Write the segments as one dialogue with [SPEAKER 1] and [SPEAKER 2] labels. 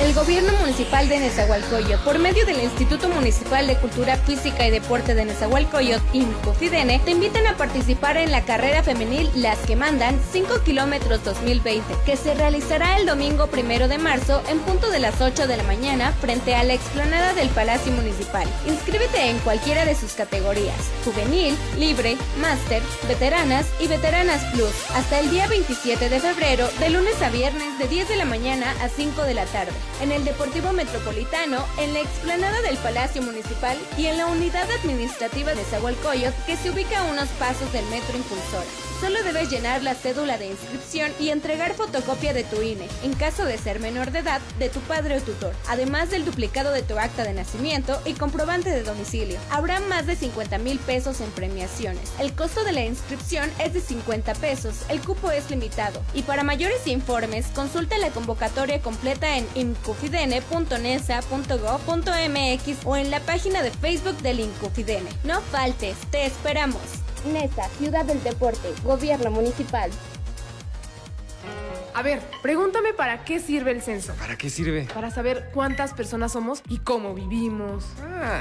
[SPEAKER 1] El Gobierno Municipal de Nezahualcóyotl, por medio del Instituto Municipal de Cultura Física y Deporte de Nezahualcóyotl, INCUFIDENE, te invitan a participar en la carrera femenil Las que Mandan 5 kilómetros 2020, que se realizará el domingo 1 de marzo en punto de las 8 de la mañana frente a la explanada del Palacio Municipal. Inscríbete en cualquiera de sus categorías: juvenil, libre, máster, veteranas y veteranas plus, hasta el día 27 de febrero, de lunes a viernes de 10 de la mañana a 5 de la tarde, en el Deportivo Metropolitano, en la explanada del Palacio Municipal y en la unidad administrativa de Nezahualcóyotl, que se ubica a unos pasos del Metro Impulsora. Solo debes llenar la cédula de inscripción y entregar fotocopia de tu INE, en caso de ser menor de edad, de tu padre o tutor, además del duplicado de tu acta de nacimiento y comprobante de domicilio. Habrá más de 50,000 pesos en premiaciones. El costo de la inscripción es de 50 pesos, el cupo es limitado. Y para mayores informes, consulta la convocatoria completa en incufidene.nesa.gov.mx o en la página de Facebook del INCUFIDENE. No faltes, te esperamos. Nesa, Ciudad del Deporte, Gobierno Municipal.
[SPEAKER 2] A ver, pregúntame para qué sirve el censo.
[SPEAKER 3] ¿Para qué sirve?
[SPEAKER 2] Para saber cuántas personas somos y cómo vivimos.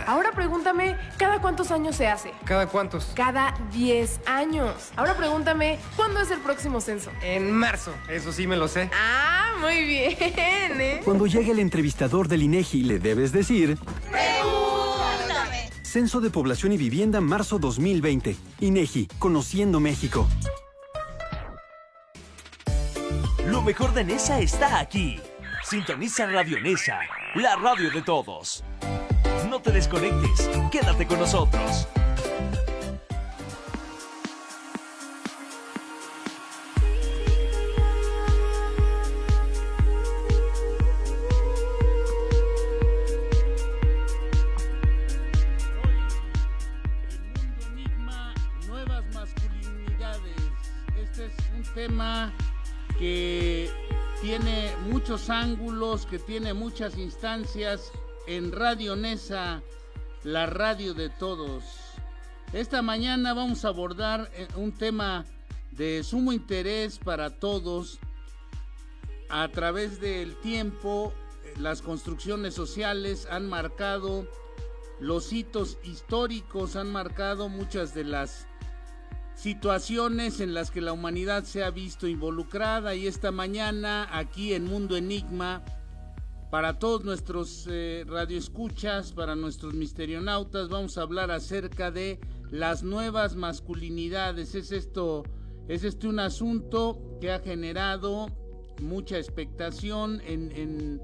[SPEAKER 2] Ahora pregúntame, ¿cada cuántos años se hace?
[SPEAKER 3] ¿Cada cuántos?
[SPEAKER 2] Cada 10 años. Ahora pregúntame, ¿cuándo es el próximo censo?
[SPEAKER 3] En marzo, eso sí me lo sé.
[SPEAKER 2] Ah, muy bien, ¿eh?
[SPEAKER 4] Cuando llegue el entrevistador del INEGI, le debes decir...
[SPEAKER 5] ¡Pregúntame!
[SPEAKER 4] Censo de Población y Vivienda, marzo 2020. INEGI, Conociendo México.
[SPEAKER 6] Lo mejor de Nesa está aquí. Sintoniza Radio Nesa, la radio de todos. No te desconectes, quédate con nosotros.
[SPEAKER 7] Tema que tiene muchos ángulos, que tiene muchas instancias en Radio Nesa, la radio de todos. Esta mañana vamos a abordar un tema de sumo interés para todos. A través del tiempo, las construcciones sociales han marcado los hitos históricos, han marcado muchas de las situaciones en las que la humanidad se ha visto involucrada, y esta mañana aquí en Mundo Enigma, para todos nuestros radioescuchas, para nuestros misterionautas, vamos a hablar acerca de las nuevas masculinidades. Es un asunto que ha generado mucha expectación en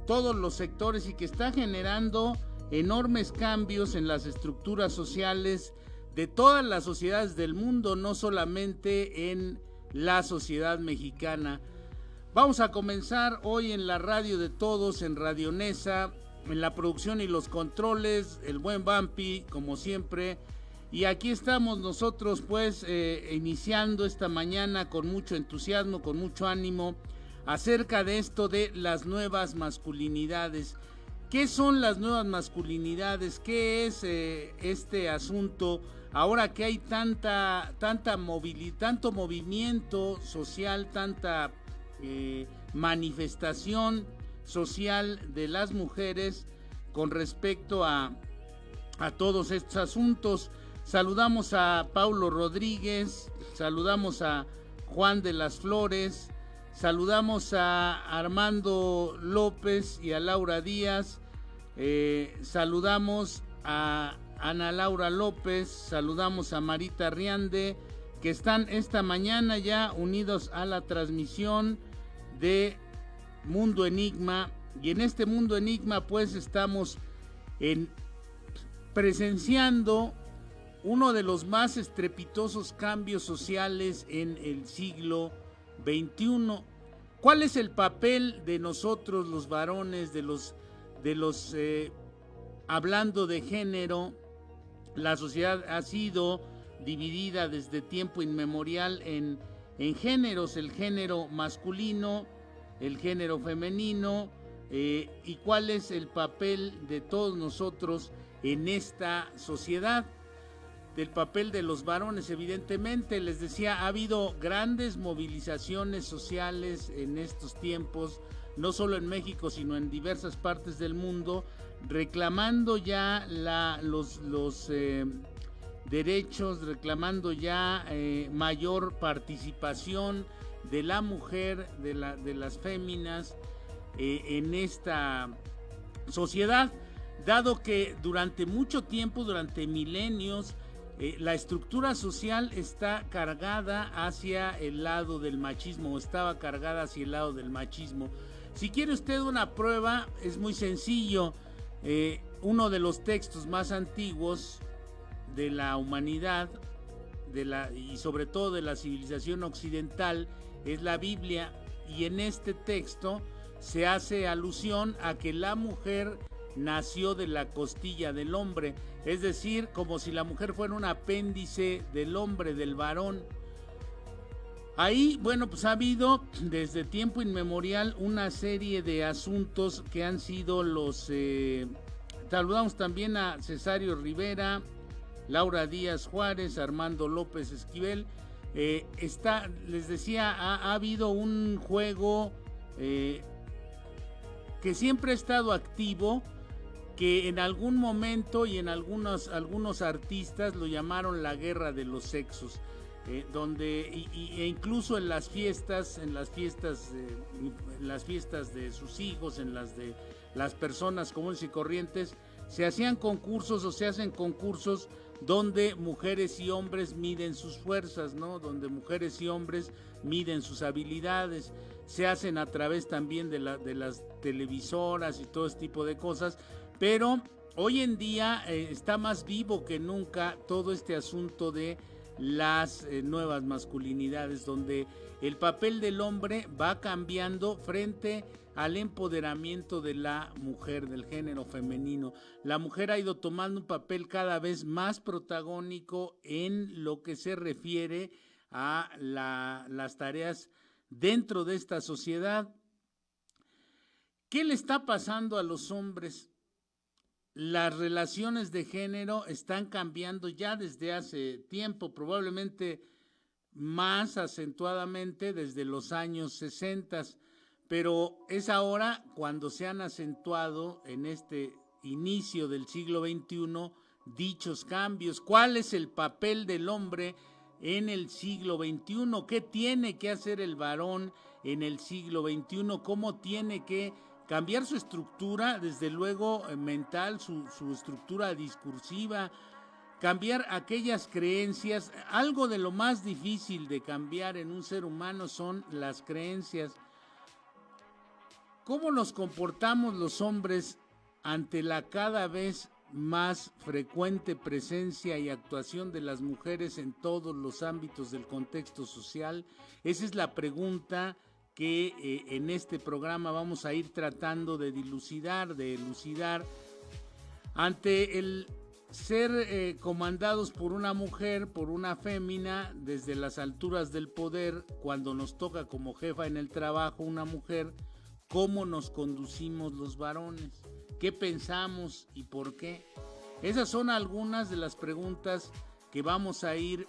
[SPEAKER 7] todos los sectores y que está generando enormes cambios en las estructuras sociales de todas las sociedades del mundo, no solamente en la sociedad mexicana. Vamos a comenzar hoy en la radio de todos, en Radio Nesa, en la producción y los controles, el buen Vampi, como siempre. Y aquí estamos nosotros, pues, iniciando esta mañana con mucho entusiasmo, con mucho ánimo, acerca de esto de las nuevas masculinidades. ¿Qué son las nuevas masculinidades? ¿Qué es este asunto? Ahora que hay tanto movimiento social, tanta manifestación social de las mujeres con respecto a todos estos asuntos. Saludamos a Paulo Rodríguez, saludamos a Juan de las Flores, saludamos a Armando López y a Laura Díaz, saludamos a Ana Laura López, saludamos a Marita Riande, que están esta mañana ya unidos a la transmisión de Mundo Enigma. Y en este Mundo Enigma, pues, estamos presenciando uno de los más estrepitosos cambios sociales en el siglo XXI. ¿Cuál es el papel de nosotros los varones, de los hablando de género? La sociedad ha sido dividida desde tiempo inmemorial en géneros, el género masculino, el género femenino, y cuál es el papel de todos nosotros en esta sociedad. Del papel de los varones, evidentemente, les decía, ha habido grandes movilizaciones sociales en estos tiempos, no solo en México, sino en diversas partes del mundo, reclamando ya los derechos, reclamando ya mayor participación de la mujer, de las féminas en esta sociedad, dado que durante mucho tiempo, durante milenios, la estructura social está cargada hacia el lado del machismo, o estaba cargada hacia el lado del machismo. Si quiere usted una prueba, es muy sencillo. Uno de los textos más antiguos de la humanidad, y sobre todo de la civilización occidental, es la Biblia, y en este texto se hace alusión a que la mujer nació de la costilla del hombre, es decir, como si la mujer fuera un apéndice del hombre, del varón. Ahí, bueno, pues ha habido desde tiempo inmemorial una serie de asuntos que han sido los... saludamos también a Cesario Rivera, Laura Díaz Juárez, Armando López Esquivel. Les decía, ha habido un juego que siempre ha estado activo, que en algún momento y en algunos artistas lo llamaron la guerra de los sexos, donde e incluso en las fiestas de sus hijos, en las de las personas comunes y corrientes, se hacían concursos o se hacen concursos donde mujeres y hombres miden sus fuerzas, ¿no? Donde mujeres y hombres miden sus habilidades. Se hacen a través también de las televisoras y todo este tipo de cosas, pero hoy en día está más vivo que nunca todo este asunto de las nuevas masculinidades, donde el papel del hombre va cambiando frente al empoderamiento de la mujer, del género femenino. La mujer ha ido tomando un papel cada vez más protagónico en lo que se refiere a las tareas dentro de esta sociedad. ¿Qué le está pasando a los hombres? Las relaciones de género están cambiando ya desde hace tiempo, probablemente más acentuadamente desde los años 60, pero es ahora cuando se han acentuado en este inicio del siglo XXI dichos cambios. ¿Cuál es el papel del hombre en el siglo XXI? ¿Qué tiene que hacer el varón en el siglo XXI? ¿Cómo tiene que cambiar su estructura, desde luego mental, su estructura discursiva, cambiar aquellas creencias? Algo de lo más difícil de cambiar en un ser humano son las creencias. ¿Cómo nos comportamos los hombres ante la cada vez más frecuente presencia y actuación de las mujeres en todos los ámbitos del contexto social? Esa es la pregunta que en este programa vamos a ir tratando de dilucidar, de elucidar. Ante el ser comandados por una mujer, por una fémina, desde las alturas del poder, cuando nos toca como jefa en el trabajo una mujer, ¿cómo nos conducimos los varones? ¿Qué pensamos y por qué? Esas son algunas de las preguntas que vamos a ir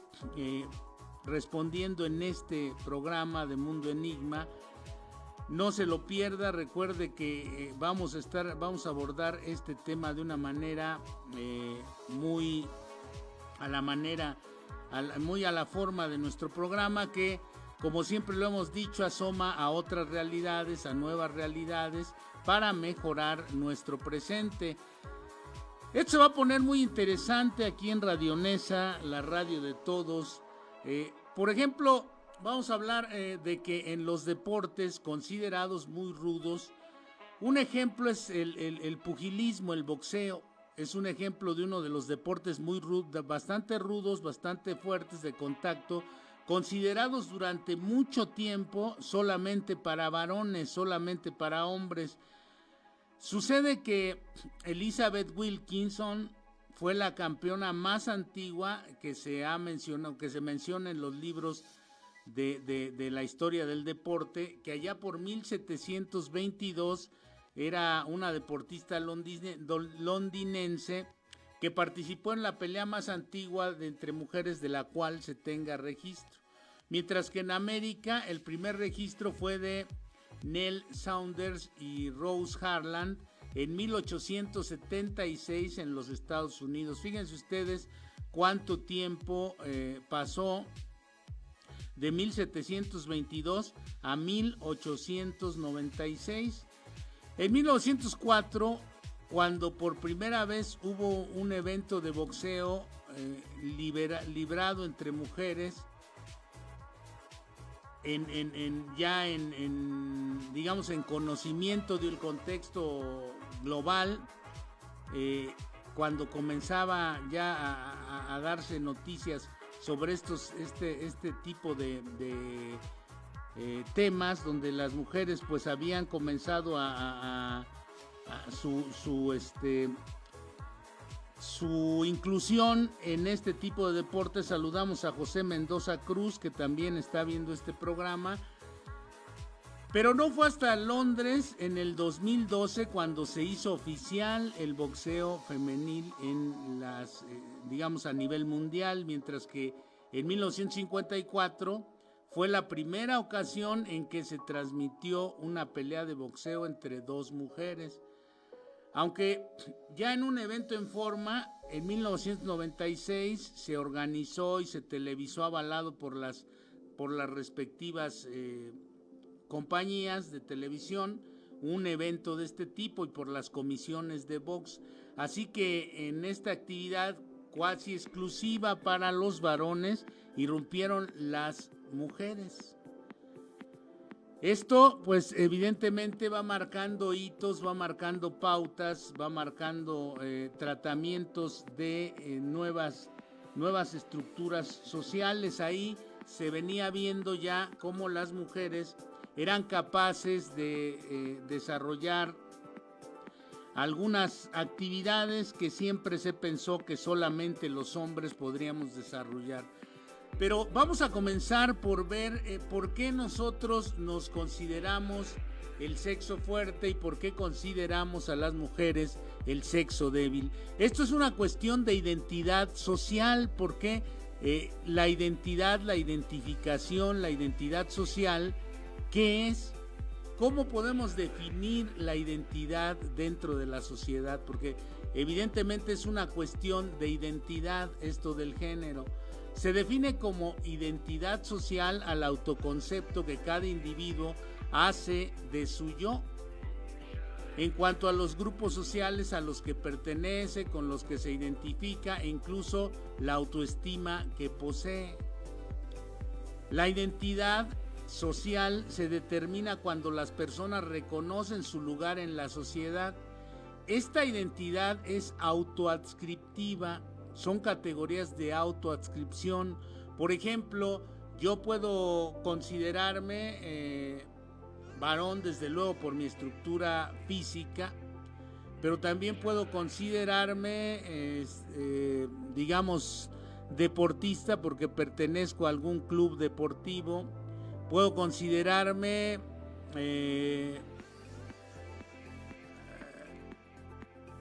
[SPEAKER 7] respondiendo en este programa de Mundo Enigma. No se lo pierda, recuerde que vamos a abordar este tema de una manera muy a la forma de nuestro programa, que, como siempre lo hemos dicho, asoma a otras realidades, a nuevas realidades, para mejorar nuestro presente. Esto se va a poner muy interesante aquí en Radio Nesa, la radio de todos. Por ejemplo, vamos a hablar de que en los deportes considerados muy rudos, un ejemplo es el pugilismo, el boxeo. Es un ejemplo de uno de los deportes muy rudos, bastante rudos, bastante fuertes de contacto, considerados durante mucho tiempo solamente para varones, solamente para hombres. Sucede que Elizabeth Wilkinson fue la campeona más antigua que se menciona en los libros de la historia del deporte, que allá por 1722 era una deportista londinense que participó en la pelea más antigua de entre mujeres de la cual se tenga registro. Mientras que en América el primer registro fue de Nell Saunders y Rose Harland en 1876 en los Estados Unidos. Fíjense ustedes cuánto tiempo pasó de 1722 a 1896. En 1904, cuando por primera vez hubo un evento de boxeo librado entre mujeres, digamos en conocimiento del contexto global, cuando comenzaba ya a darse noticias sobre este tipo de temas, donde las mujeres pues habían comenzado su inclusión en este tipo de deportes. Saludamos a José Mendoza Cruz, que también está viendo este programa. Pero no fue hasta Londres en el 2012 cuando se hizo oficial el boxeo femenil en las, digamos, a nivel mundial, mientras que en 1954 fue la primera ocasión en que se transmitió una pelea de boxeo entre dos mujeres. Aunque ya en un evento en forma, en 1996 se organizó y se televisó avalado por las respectivas compañías de televisión, un evento de este tipo, y por las comisiones de box. Así que en esta actividad cuasi exclusiva para los varones irrumpieron las mujeres. Esto pues evidentemente va marcando hitos, va marcando pautas, va marcando tratamientos de nuevas estructuras sociales. Ahí se venía viendo ya cómo las mujeres eran capaces de desarrollar algunas actividades que siempre se pensó que solamente los hombres podríamos desarrollar. Pero vamos a comenzar por ver por qué nosotros nos consideramos el sexo fuerte y por qué consideramos a las mujeres el sexo débil. Esto es una cuestión de identidad social, porque la identidad, la identificación, la identidad social, ¿qué es? ¿Cómo podemos definir la identidad dentro de la sociedad? Porque evidentemente es una cuestión de identidad esto del género. Se define como identidad social al autoconcepto que cada individuo hace de su yo, en cuanto a los grupos sociales a los que pertenece, con los que se identifica, e incluso la autoestima que posee. La identidad social se determina cuando las personas reconocen su lugar en la sociedad. Esta identidad es autoadscriptiva, son categorías de autoadscripción. Por ejemplo, yo puedo considerarme varón, desde luego, por mi estructura física, pero también puedo considerarme, digamos, deportista porque pertenezco a algún club deportivo. Puedo considerarme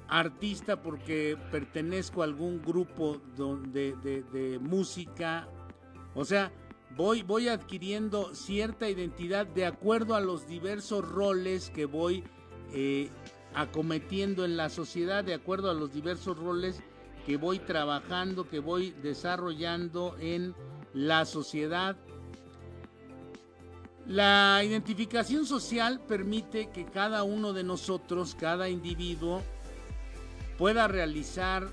[SPEAKER 7] artista porque pertenezco a algún grupo de música. O sea, voy adquiriendo cierta identidad de acuerdo a los diversos roles que voy acometiendo en la sociedad, de acuerdo a los diversos roles que voy trabajando, que voy desarrollando en la sociedad. La identificación social permite que cada uno de nosotros, cada individuo, pueda realizar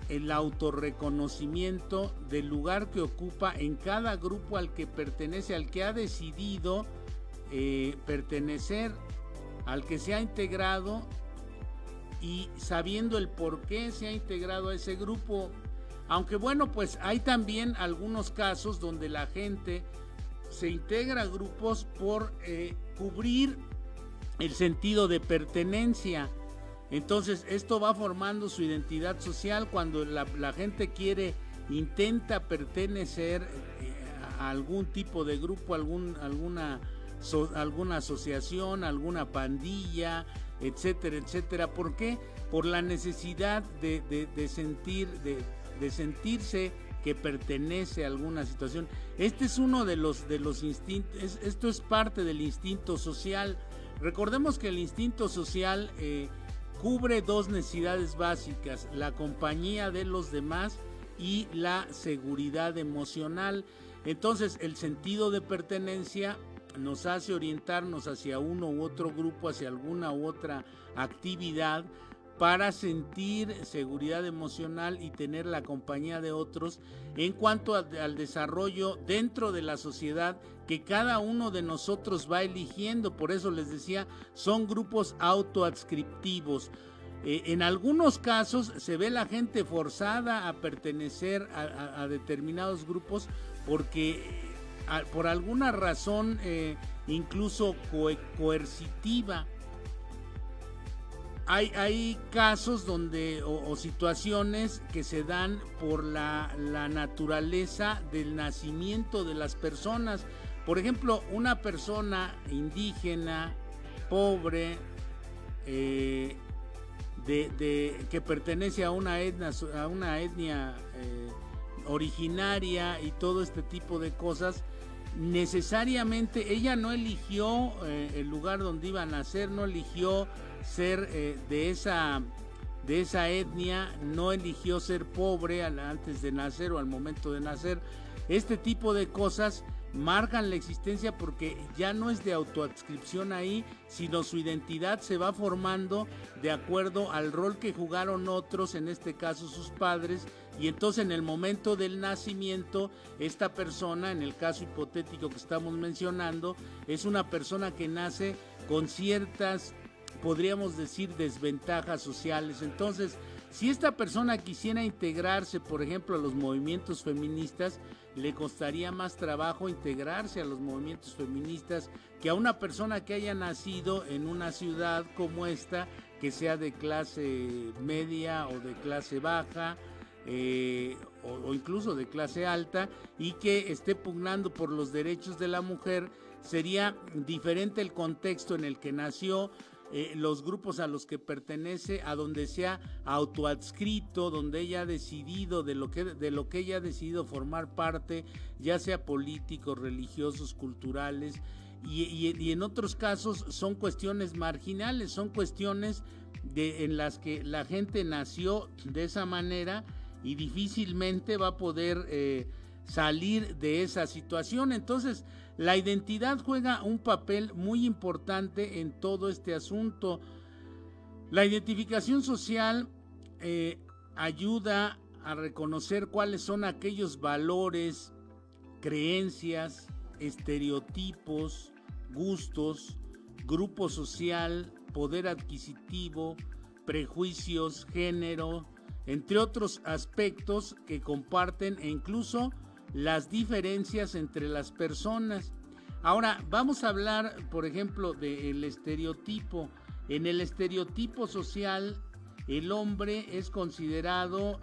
[SPEAKER 7] el autorreconocimiento del lugar que ocupa en cada grupo al que pertenece, al que ha decidido pertenecer, al que se ha integrado, y sabiendo el por qué se ha integrado a ese grupo. Aunque bueno, pues hay también algunos casos donde la gente se integra a grupos por cubrir el sentido de pertenencia. Entonces esto va formando su identidad social. Cuando la gente intenta pertenecer a algún tipo de grupo, alguna asociación, alguna pandilla, etcétera, etcétera. ¿Por qué? Por la necesidad de sentirse que pertenece a alguna situación. Este es uno de los instintos, esto es parte del instinto social. Recordemos que el instinto social cubre dos necesidades básicas: la compañía de los demás y la seguridad emocional. Entonces, el sentido de pertenencia nos hace orientarnos hacia uno u otro grupo, hacia alguna u otra actividad, para sentir seguridad emocional y tener la compañía de otros en cuanto al desarrollo dentro de la sociedad que cada uno de nosotros va eligiendo. Por eso les decía, son grupos autoadscriptivos. En algunos casos se ve la gente forzada a pertenecer a determinados grupos porque por alguna razón incluso coercitiva. Hay casos donde o situaciones que se dan por la naturaleza del nacimiento de las personas. Por ejemplo, una persona indígena, pobre, que pertenece a una etnia originaria y todo este tipo de cosas, necesariamente ella no eligió el lugar donde iba a nacer, no eligió ser de esa etnia, no eligió ser pobre antes de nacer o al momento de nacer. Este tipo de cosas marcan la existencia porque ya no es de autoadscripción ahí, sino su identidad se va formando de acuerdo al rol que jugaron otros, en este caso sus padres, y entonces en el momento del nacimiento, esta persona, en el caso hipotético que estamos mencionando, es una persona que nace con ciertas, podríamos decir, desventajas sociales. Entonces, si esta persona quisiera integrarse, por ejemplo, a los movimientos feministas, le costaría más trabajo integrarse a los movimientos feministas que a una persona que haya nacido en una ciudad como esta, que sea de clase media o de clase baja, o incluso de clase alta, y que esté pugnando por los derechos de la mujer. Sería diferente el contexto en el que nació, los grupos a los que pertenece, a donde se ha autoadscrito, donde ella ha decidido, de lo que ella ha decidido formar parte, ya sea políticos, religiosos, culturales, y en otros casos son cuestiones marginales, son cuestiones en las que la gente nació de esa manera y difícilmente va a poder salir de esa situación. Entonces, la identidad juega un papel muy importante en todo este asunto. La identificación social ayuda a reconocer cuáles son aquellos valores, creencias, estereotipos, gustos, grupo social, poder adquisitivo, prejuicios, género, entre otros aspectos que comparten, e incluso las diferencias entre las personas. Ahora vamos a hablar, por ejemplo, del estereotipo. En el estereotipo social, el hombre es considerado,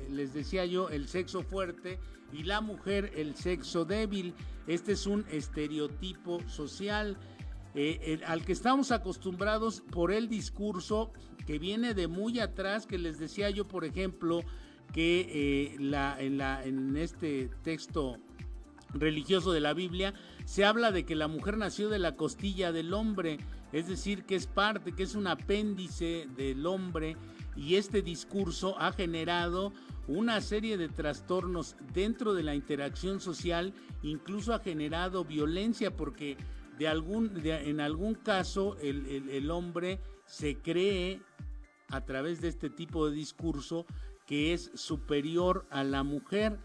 [SPEAKER 7] les decía yo, el sexo fuerte, y la mujer el sexo débil. Este es un estereotipo social al que estamos acostumbrados por el discurso que viene de muy atrás, que les decía yo, por ejemplo, que en este texto religioso de la Biblia se habla de que la mujer nació de la costilla del hombre, es decir, que es parte, que es un apéndice del hombre, y este discurso ha generado una serie de trastornos dentro de la interacción social, incluso ha generado violencia, porque en algún caso el hombre se cree, a través de este tipo de discurso, que es superior a la mujer,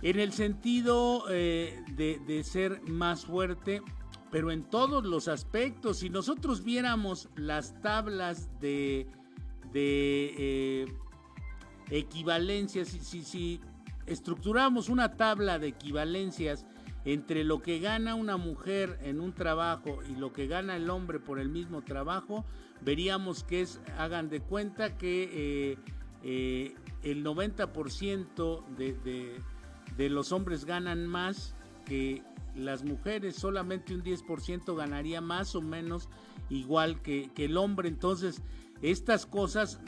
[SPEAKER 7] en el sentido de ser más fuerte, pero en todos los aspectos. Si nosotros viéramos las tablas de equivalencias, si estructuramos una tabla de equivalencias entre lo que gana una mujer en un trabajo y lo que gana el hombre por el mismo trabajo, veríamos que hagan de cuenta que el 90% de los hombres ganan más que las mujeres, solamente un 10% ganaría más o menos igual que el hombre. Entonces, estas cosas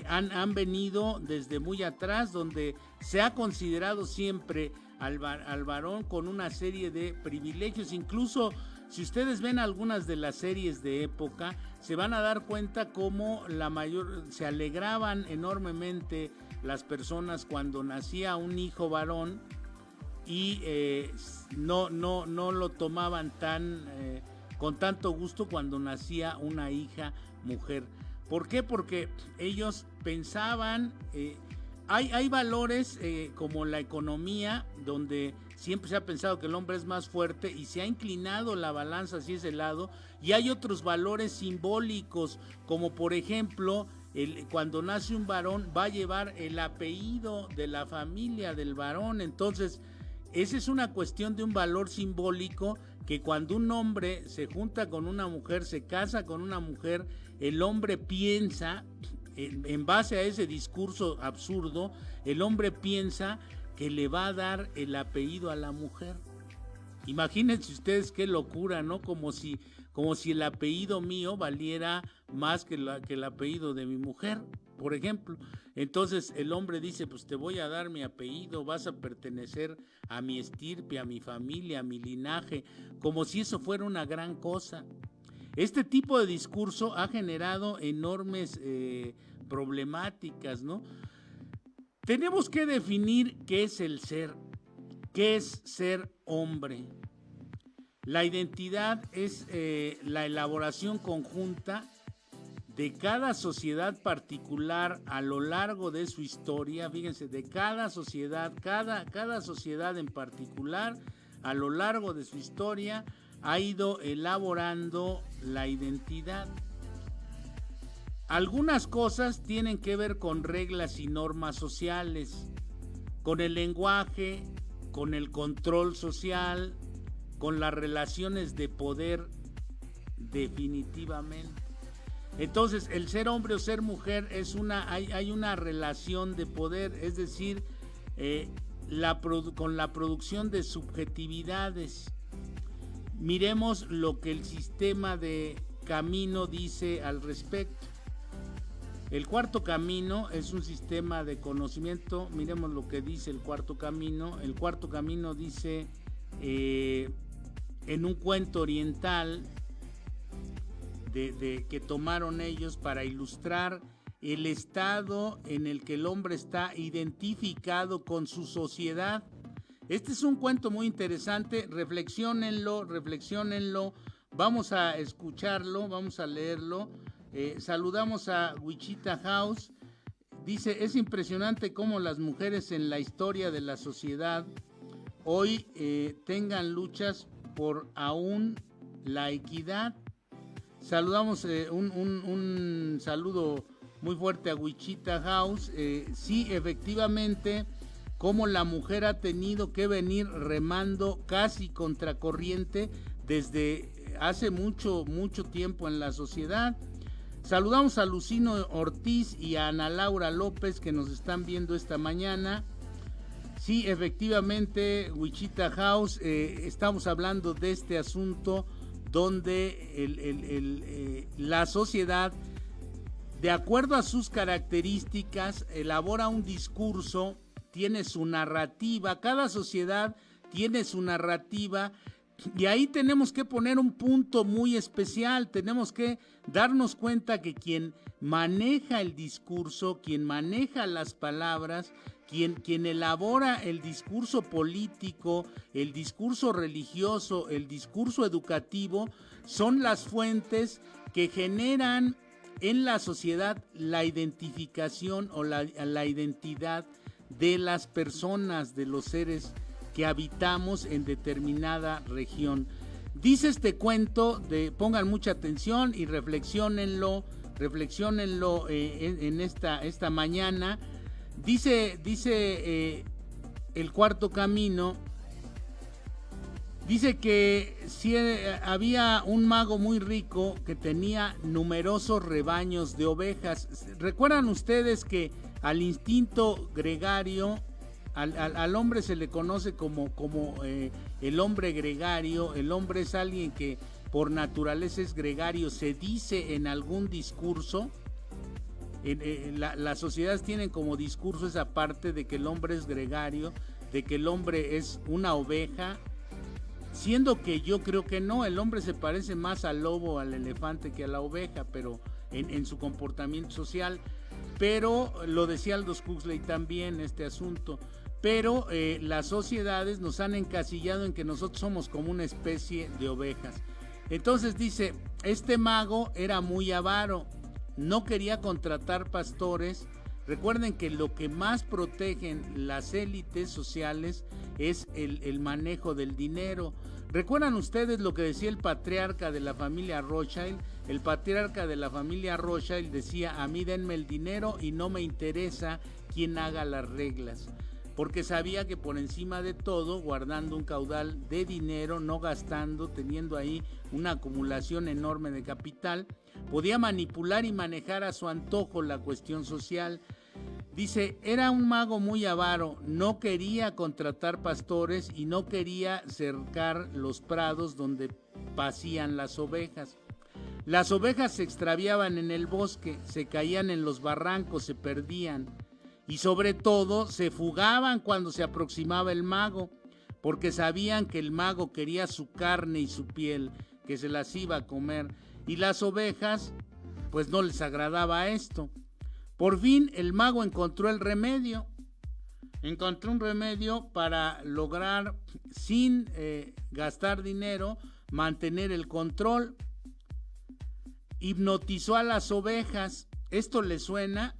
[SPEAKER 7] han venido desde muy atrás, donde se ha considerado siempre al varón con una serie de privilegios. Incluso si ustedes ven algunas de las series de época, se van a dar cuenta cómo se alegraban enormemente las personas cuando nacía un hijo varón y no lo tomaban con tanto gusto cuando nacía una hija mujer. ¿Por qué? Porque ellos pensaban, hay valores como la economía, donde siempre se ha pensado que el hombre es más fuerte y se ha inclinado la balanza hacia ese lado, y hay otros valores simbólicos, como por ejemplo, cuando nace un varón va a llevar el apellido de la familia del varón. Entonces esa es una cuestión de un valor simbólico, que cuando un hombre se junta con una mujer, se casa con una mujer, el hombre piensa, en base a ese discurso absurdo, el hombre piensa que le va a dar el apellido a la mujer. Imagínense ustedes qué locura, ¿no? Como si el apellido mío valiera más que el apellido de mi mujer, por ejemplo. Entonces el hombre dice, pues te voy a dar mi apellido, vas a pertenecer a mi estirpe, a mi familia, a mi linaje, como si eso fuera una gran cosa. Este tipo de discurso ha generado enormes problemáticas, ¿no? Tenemos que definir qué es el ser, qué es ser hombre. La identidad es la elaboración conjunta de cada sociedad particular a lo largo de su historia. Fíjense, de cada sociedad, cada sociedad en particular a lo largo de su historia ha ido elaborando la identidad. Algunas cosas tienen que ver con reglas y normas sociales, con el lenguaje, con el control social, con las relaciones de poder, definitivamente. Entonces, el ser hombre o ser mujer hay una relación de poder, es decir, con la producción de subjetividades. Miremos lo que el sistema de Camino dice al respecto. El cuarto camino es un sistema de conocimiento. Miremos lo que dice el cuarto camino. El cuarto camino dice, en un cuento oriental que tomaron ellos para ilustrar el estado en el que el hombre está identificado con su sociedad. Este es un cuento muy interesante, reflexiónenlo, vamos a escucharlo, vamos a leerlo. Saludamos a Wichita House. Dice, es impresionante cómo las mujeres en la historia de la sociedad hoy tengan luchas por aún la equidad. Saludamos un saludo muy fuerte a Wichita House. Sí, efectivamente, cómo la mujer ha tenido que venir remando casi contracorriente desde hace mucho tiempo en la sociedad. Saludamos a Lucino Ortiz y a Ana Laura López, que nos están viendo esta mañana. Sí, efectivamente, Wichita House, estamos hablando de este asunto donde la sociedad, de acuerdo a sus características, elabora un discurso, tiene su narrativa. Cada sociedad tiene su narrativa, y ahí tenemos que poner un punto muy especial. Tenemos que darnos cuenta que quien maneja el discurso, quien maneja las palabras, quien elabora el discurso político, el discurso religioso, el discurso educativo, son las fuentes que generan en la sociedad la identificación o la identidad de las personas, de los seres que habitamos en determinada región. Dice este cuento, pongan mucha atención y reflexiónenlo en esta mañana. Dice el cuarto camino, dice que si había un mago muy rico que tenía numerosos rebaños de ovejas. ¿Recuerdan ustedes que al instinto gregario, al hombre se le conoce como el hombre gregario? El hombre es alguien que por naturaleza es gregario. Se dice en algún discurso las sociedades tienen como discurso esa parte de que el hombre es gregario, de que el hombre es una oveja, siendo que yo creo que no, el hombre se parece más al lobo, al elefante que a la oveja, pero en su comportamiento social. Pero lo decía Aldous Huxley también, este asunto, pero las sociedades nos han encasillado en que nosotros somos como una especie de ovejas. Entonces dice, este mago era muy avaro, no quería contratar pastores. Recuerden que lo que más protegen las élites sociales es el manejo del dinero. ¿Recuerdan ustedes lo que decía el patriarca de la familia Rothschild? El patriarca de la familia Rothschild decía, a mí denme el dinero y no me interesa quién haga las reglas. Porque sabía que por encima de todo, guardando un caudal de dinero, no gastando, teniendo ahí una acumulación enorme de capital, podía manipular y manejar a su antojo la cuestión social. Dice, era un mago muy avaro, no quería contratar pastores y no quería cercar los prados donde pacían las ovejas. Las ovejas se extraviaban en el bosque, se caían en los barrancos, se perdían. Y sobre todo se fugaban cuando se aproximaba el mago, porque sabían que el mago quería su carne y su piel, que se las iba a comer, y las ovejas pues no les agradaba esto. Por fin el mago encontró el remedio, encontró un remedio para lograr, sin gastar dinero, mantener el control. Hipnotizó a las ovejas. ¿Esto les suena?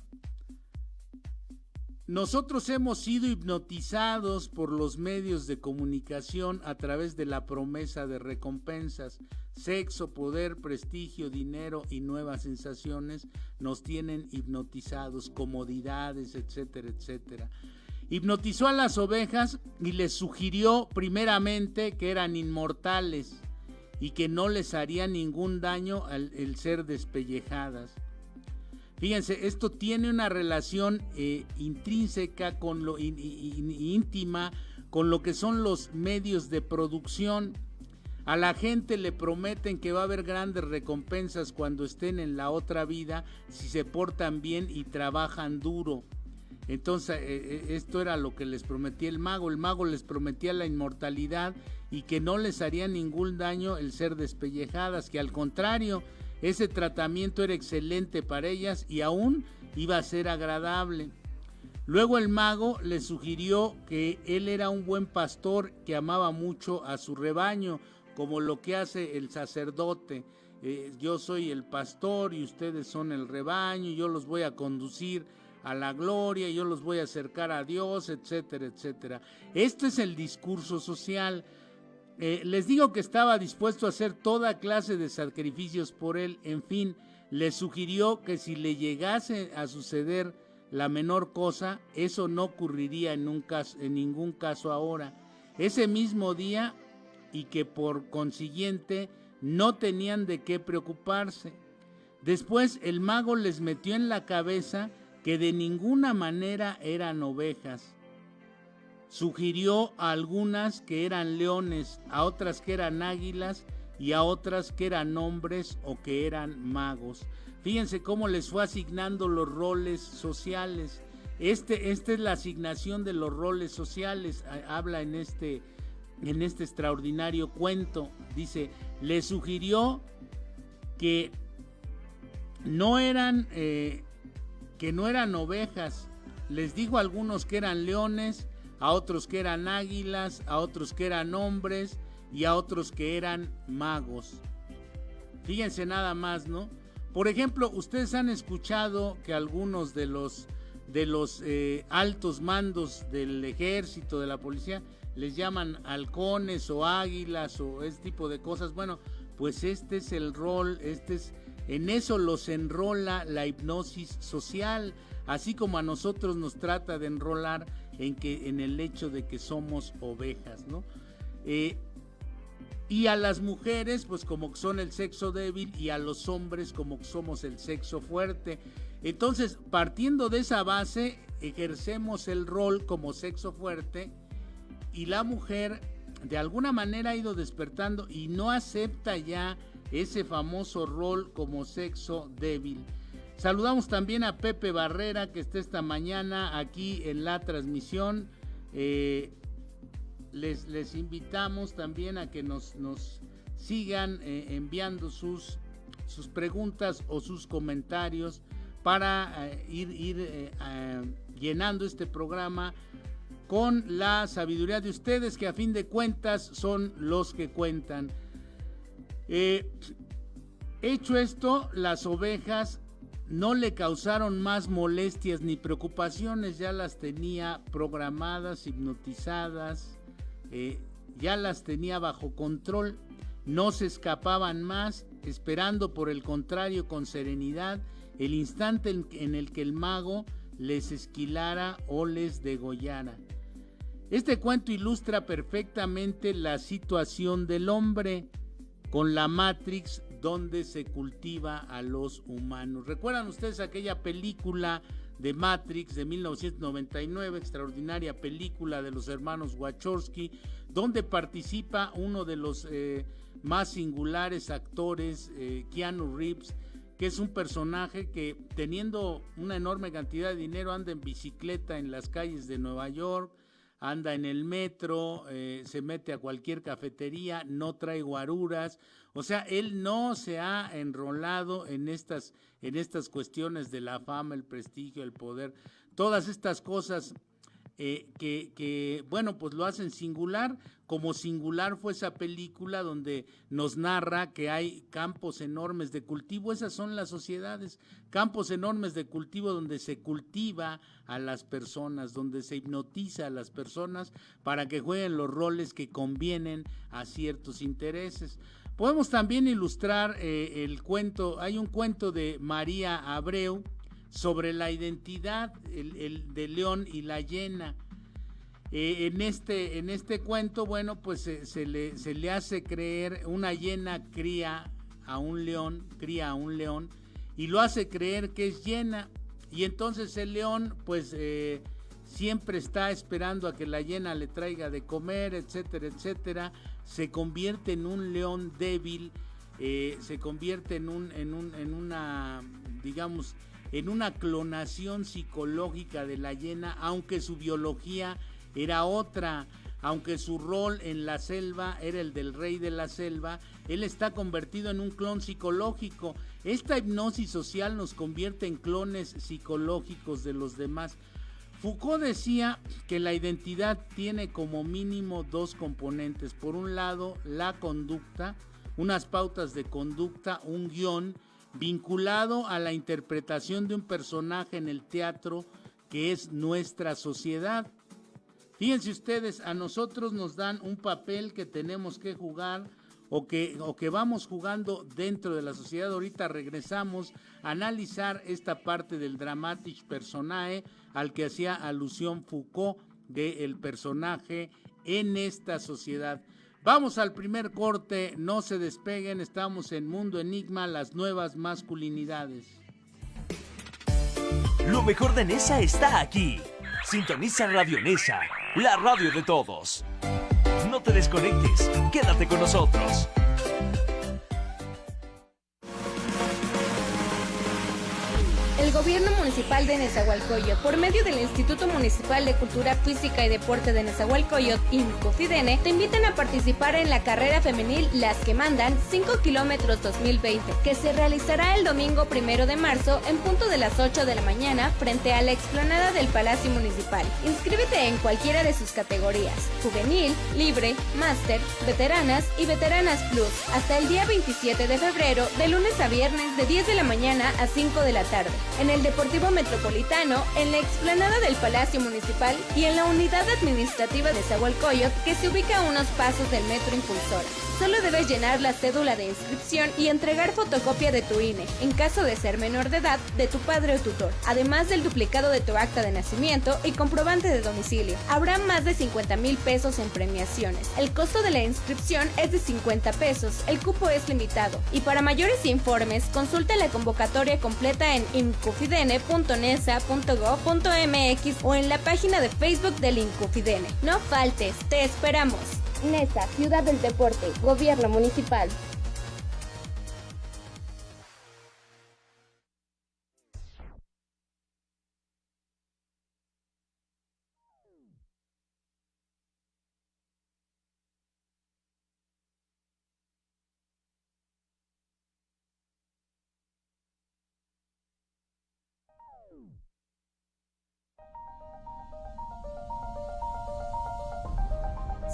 [SPEAKER 7] Nosotros hemos sido hipnotizados por los medios de comunicación a través de la promesa de recompensas. Sexo, poder, prestigio, dinero y nuevas sensaciones nos tienen hipnotizados, comodidades, etcétera, etcétera. Hipnotizó a las ovejas y les sugirió primeramente que eran inmortales y que no les haría ningún daño el ser despellejadas. Fíjense, esto tiene una relación intrínseca, con lo íntima, con lo que son los medios de producción. A la gente le prometen que va a haber grandes recompensas cuando estén en la otra vida, si se portan bien y trabajan duro. Entonces, esto era lo que les prometía el mago. El mago les prometía la inmortalidad y que no les haría ningún daño el ser despellejadas, que al contrario, ese tratamiento era excelente para ellas y aún iba a ser agradable. Luego el mago les sugirió que él era un buen pastor que amaba mucho a su rebaño, como lo que hace el sacerdote. Yo soy el pastor y ustedes son el rebaño, y yo los voy a conducir a la gloria, yo los voy a acercar a Dios, etcétera, etcétera. Este es el discurso social. Les digo que estaba dispuesto a hacer toda clase de sacrificios por él. En fin, le sugirió que si le llegase a suceder la menor cosa, eso no ocurriría en ningún caso ahora. Ese mismo día, y que por consiguiente no tenían de qué preocuparse. Después el mago les metió en la cabeza que de ninguna manera eran ovejas. Sugirió a algunas que eran leones, a otras que eran águilas y a otras que eran hombres o que eran magos. Fíjense cómo les fue asignando los roles sociales. Esta es la asignación de los roles sociales. Habla en este extraordinario cuento. Dice, le sugirió que no eran ovejas. Les dijo a algunos que eran leones, a otros que eran águilas, a otros que eran hombres y a otros que eran magos. Fíjense nada más, ¿no? Por ejemplo, ustedes han escuchado que algunos de los altos mandos del ejército, de la policía, les llaman halcones o águilas o ese tipo de cosas. Bueno, pues este es el rol, en eso los enrola la hipnosis social, así como a nosotros nos trata de enrolar en el hecho de que somos ovejas, ¿no? Y a las mujeres, pues como son el sexo débil, y a los hombres como somos el sexo fuerte. Entonces, partiendo de esa base, ejercemos el rol como sexo fuerte, y la mujer de alguna manera ha ido despertando y no acepta ya ese famoso rol como sexo débil. Saludamos también a Pepe Barrera, que está esta mañana aquí en la transmisión. Les invitamos también a que nos sigan enviando sus preguntas o sus comentarios para ir llenando este programa con la sabiduría de ustedes, que a fin de cuentas son los que cuentan. Hecho esto, las ovejas no le causaron más molestias ni preocupaciones, ya las tenía programadas, hipnotizadas, ya las tenía bajo control, no se escapaban más, esperando por el contrario con serenidad el instante en el que el mago les esquilara o les degollara. Este cuento ilustra perfectamente la situación del hombre con la Matrix, donde se cultiva a los humanos. ¿Recuerdan ustedes aquella película de Matrix de 1999, extraordinaria película de los hermanos Wachowski, donde participa uno de los más singulares actores, Keanu Reeves, que es un personaje que, teniendo una enorme cantidad de dinero, anda en bicicleta en las calles de Nueva York, anda en el metro, se mete a cualquier cafetería, no trae guaruras. O sea, él no se ha enrolado en estas cuestiones de la fama, el prestigio, el poder, todas estas cosas que bueno, pues lo hacen singular. Como singular fue esa película donde nos narra que hay campos enormes de cultivo. Esas son las sociedades, campos enormes de cultivo donde se cultiva a las personas, donde se hipnotiza a las personas para que jueguen los roles que convienen a ciertos intereses. Podemos también ilustrar el cuento, hay un cuento de María Abreu sobre la identidad de León y la hiena. En este cuento, bueno, pues se le hace creer, una hiena cría a un león y lo hace creer que es hiena, y entonces el león pues siempre está esperando a que la hiena le traiga de comer, etcétera, etcétera. Se convierte en un león débil, se convierte en una, digamos, en una clonación psicológica de la hiena, aunque su biología era otra, aunque su rol en la selva era el del rey de la selva. Él está convertido en un clon psicológico. Esta hipnosis social nos convierte en clones psicológicos de los demás. Foucault decía que la identidad tiene como mínimo dos componentes. Por un lado, la conducta, unas pautas de conducta, un guión vinculado a la interpretación de un personaje en el teatro que es nuestra sociedad. Fíjense ustedes, a nosotros nos dan un papel que tenemos que jugar o que vamos jugando dentro de la sociedad. Ahorita regresamos a analizar esta parte del dramatis personae al que hacía alusión Foucault del personaje en esta sociedad. Vamos al primer corte, no se despeguen, estamos en Mundo Enigma, las nuevas masculinidades.
[SPEAKER 6] Lo mejor de Nesa está aquí. Sintoniza Radio Nesa, la radio de todos. No te desconectes, quédate con nosotros.
[SPEAKER 1] El Gobierno Municipal de Nezahualcóyotl, por medio del Instituto Municipal de Cultura Física y Deporte de Nezahualcóyotl, INCOFIDENE, te invitan a participar en la carrera femenil Las que Mandan 5 kilómetros 2020, que se realizará el domingo 1 de marzo en punto de las 8 de la mañana frente a la explanada del Palacio Municipal. Inscríbete en cualquiera de sus categorías: juvenil, libre, máster, veteranas y veteranas plus, hasta el día 27 de febrero, de lunes a viernes de 10 de la mañana a 5 de la tarde. En el Deportivo Metropolitano, en la explanada del Palacio Municipal y en la unidad administrativa de Nezahualcóyotl, que se ubica a unos pasos del Metro Impulsora. Solo debes llenar la cédula de inscripción y entregar fotocopia de tu INE, en caso de ser menor de edad, de tu padre o tutor, además del duplicado de tu acta de nacimiento y comprobante de domicilio. Habrá más de 50,000 pesos en premiaciones. El costo de la inscripción es de 50 pesos, el cupo es limitado. Y para mayores informes, consulta la convocatoria completa en incofidene.nesa.gov.mx o en la página de Facebook del Incofidene. No faltes, te esperamos. Nesa, Ciudad del Deporte, Gobierno Municipal.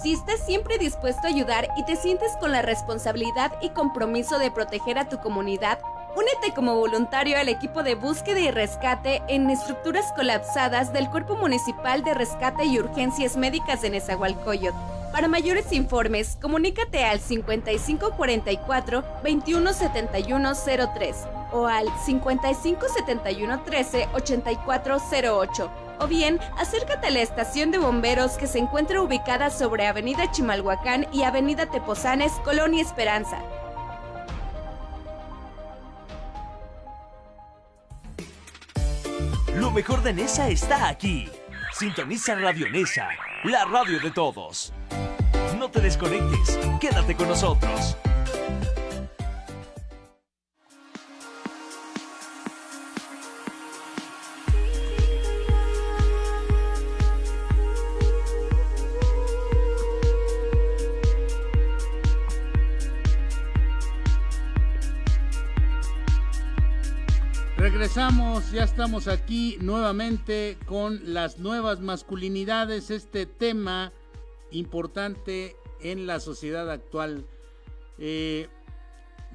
[SPEAKER 1] Si estás siempre dispuesto a ayudar y te sientes con la responsabilidad y compromiso de proteger a tu comunidad, únete como voluntario al equipo de búsqueda y rescate en estructuras colapsadas del Cuerpo Municipal de Rescate y Urgencias Médicas de Nezahualcóyotl. Para mayores informes, comunícate al 5544-217103 o al 557113-8408. O bien, acércate a la estación de bomberos que se encuentra ubicada sobre Avenida Chimalhuacán y Avenida Tepozanes, Colonia Esperanza.
[SPEAKER 6] Lo mejor de Nesa está aquí. Sintoniza Radio Nesa, la radio de todos. No te desconectes, quédate con nosotros.
[SPEAKER 7] Regresamos, ya estamos aquí nuevamente con las nuevas masculinidades, este tema importante en la sociedad actual.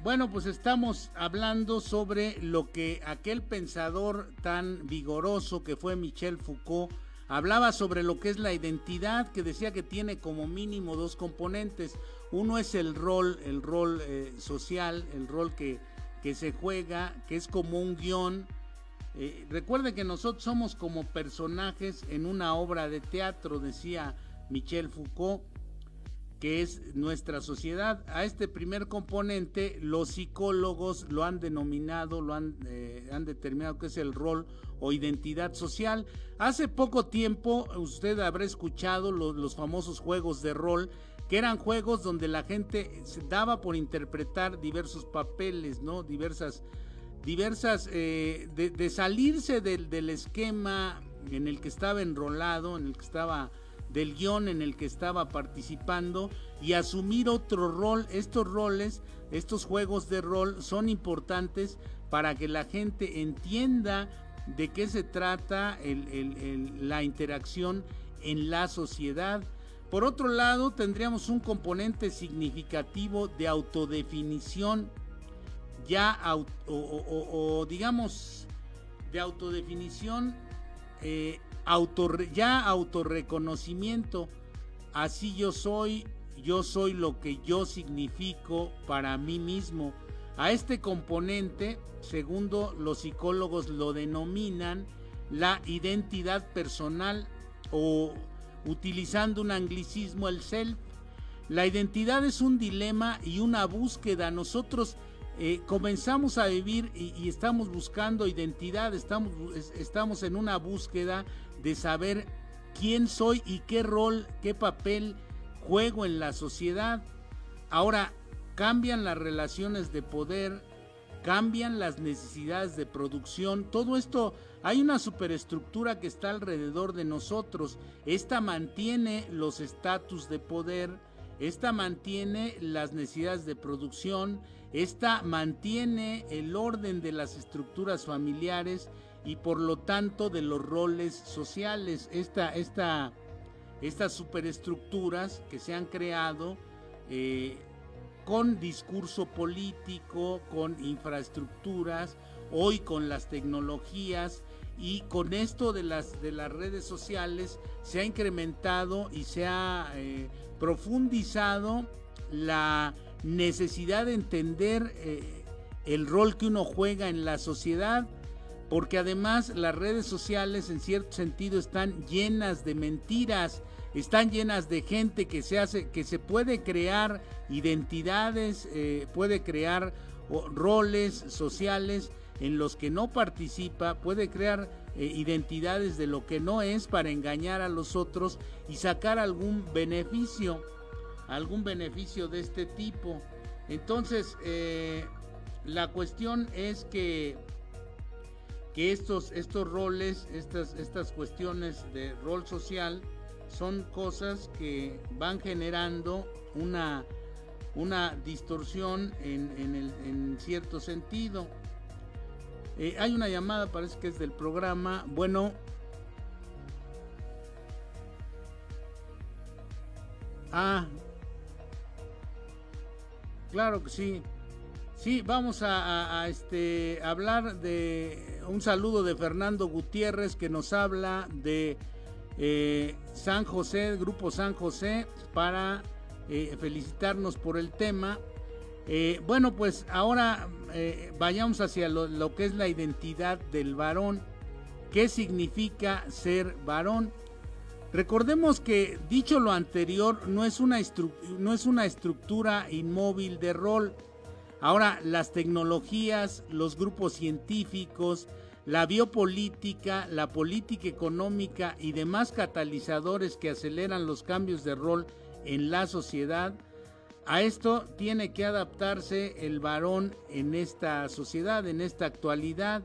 [SPEAKER 7] Bueno, pues estamos hablando sobre lo que aquel pensador tan vigoroso que fue Michel Foucault hablaba sobre lo que es la identidad, que decía que tiene como mínimo dos componentes. Uno es el rol social, el rol que se juega, que es como un guión. Recuerde que nosotros somos como personajes en una obra de teatro, decía Michel Foucault, que es nuestra sociedad. A este primer componente los psicólogos lo han denominado, han determinado que es el rol o identidad social. Hace poco tiempo usted habrá escuchado los famosos juegos de rol, que eran juegos donde la gente se daba por interpretar diversos papeles, ¿no? Diversas de salirse del esquema en el que estaba enrolado, en el que estaba, del guión en el que estaba participando, y asumir otro rol. Estos roles, estos juegos de rol son importantes para que la gente entienda de qué se trata la interacción en la sociedad. Por otro lado, tendríamos un componente significativo de autodefinición, digamos, de autodefinición, autorreconocimiento. Así yo soy lo que yo significo para mí mismo. A este componente, según los psicólogos lo denominan la identidad personal, o utilizando un anglicismo, el self. La identidad es un dilema y una búsqueda. Nosotros comenzamos a vivir y estamos buscando identidad, estamos en una búsqueda de saber quién soy y qué rol, qué papel juego en la sociedad. Ahora, cambian las relaciones de poder, cambian las necesidades de producción, todo esto. Hay una superestructura que está alrededor de nosotros. Esta mantiene los estatus de poder, esta mantiene las necesidades de producción, esta mantiene el orden de las estructuras familiares y por lo tanto de los roles sociales. Estas superestructuras que se han creado con discurso político, con infraestructuras, hoy con las tecnologías, y con esto de las redes sociales se ha incrementado y se ha profundizado la necesidad de entender el rol que uno juega en la sociedad, porque además las redes sociales en cierto sentido están llenas de mentiras, están llenas de gente que se puede crear identidades, puede crear roles sociales en los que no participa, puede crear identidades de lo que no es para engañar a los otros y sacar algún beneficio de este tipo. Entonces, la cuestión es que estos roles, estas cuestiones de rol social son cosas que van generando una distorsión en cierto sentido. Hay una llamada, parece que es del programa. Bueno, Claro que sí. Sí, vamos a hablar de un saludo de Fernando Gutiérrez, que nos habla de San José, Grupo San José, para felicitarnos por el tema. Bueno, pues ahora vayamos hacia lo que es la identidad del varón. ¿Qué significa ser varón? Recordemos que, dicho lo anterior, no es una estructura inmóvil de rol. Ahora, las tecnologías, los grupos científicos, la biopolítica, la política económica y demás catalizadores que aceleran los cambios de rol en la sociedad, a esto tiene que adaptarse el varón en esta sociedad, en esta actualidad.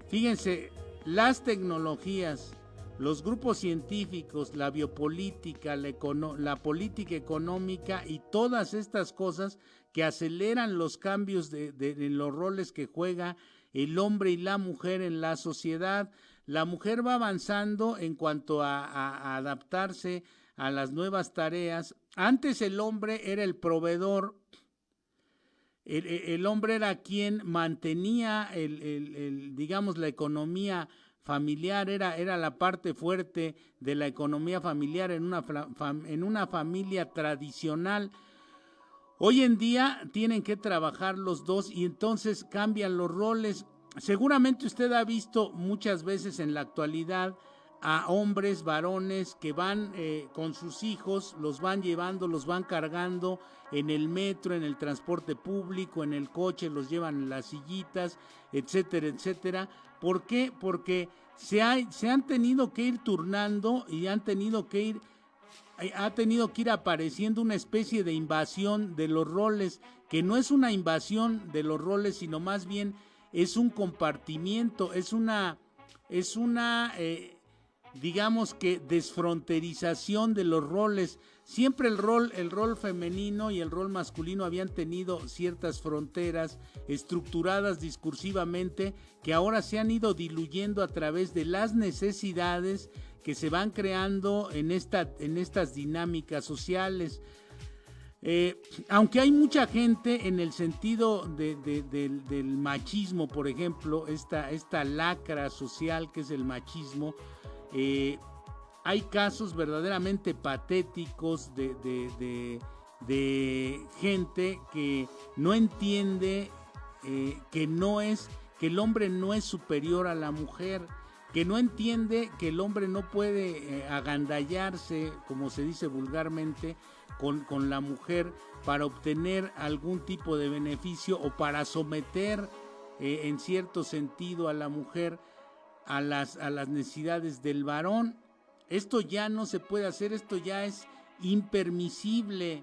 [SPEAKER 7] Fíjense, las tecnologías, los grupos científicos, la biopolítica, la política económica y todas estas cosas que aceleran los cambios de los roles que juega el hombre y la mujer en la sociedad. La mujer va avanzando en cuanto a adaptarse a las nuevas tareas. Antes el hombre era el proveedor, el hombre era quien mantenía digamos, la economía familiar, era la parte fuerte de la economía familiar en una familia tradicional. Hoy en día tienen que trabajar los dos y entonces cambian los roles. Seguramente usted ha visto muchas veces en la actualidad a hombres, varones que van con sus hijos, los van llevando, los van cargando en el metro, en el transporte público, en el coche, los llevan en las sillitas, etcétera, etcétera. ¿Por qué? Porque se han tenido que ir turnando y ha tenido que ir apareciendo una especie de invasión de los roles, que no es una invasión de los roles, sino más bien es un compartimiento, es una digamos que desfronterización de los roles. Siempre el rol femenino y el rol masculino habían tenido ciertas fronteras estructuradas discursivamente, que ahora se han ido diluyendo a través de las necesidades que se van creando en estas dinámicas sociales. Aunque hay mucha gente en el sentido del machismo, por ejemplo, esta lacra social que es el machismo, hay casos verdaderamente patéticos de gente que no entiende que el hombre no es superior a la mujer, que no entiende que el hombre no puede agandallarse, como se dice vulgarmente, con la mujer para obtener algún tipo de beneficio o para someter en cierto sentido a la mujer a las necesidades del varón. Esto ya no se puede hacer, esto ya es impermisible.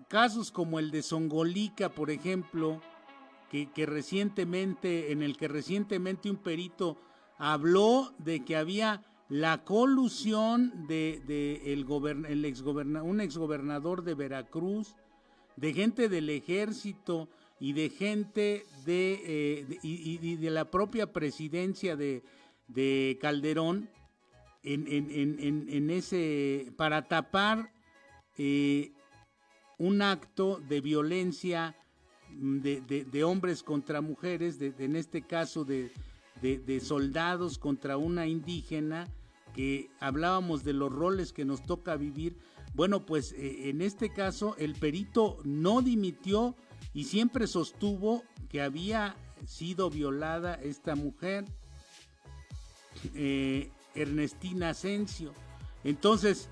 [SPEAKER 7] Casos como el de Zongolica, por ejemplo, en el que recientemente un perito habló de que había la colusión de un exgobernador de Veracruz, de gente del ejército y de gente de la propia presidencia de Calderón para tapar un acto de violencia de hombres contra mujeres, en este caso de soldados contra una indígena, que hablábamos de los roles que nos toca vivir. Bueno, pues en este caso el perito no dimitió y siempre sostuvo que había sido violada esta mujer, Ernestina Asensio. Entonces,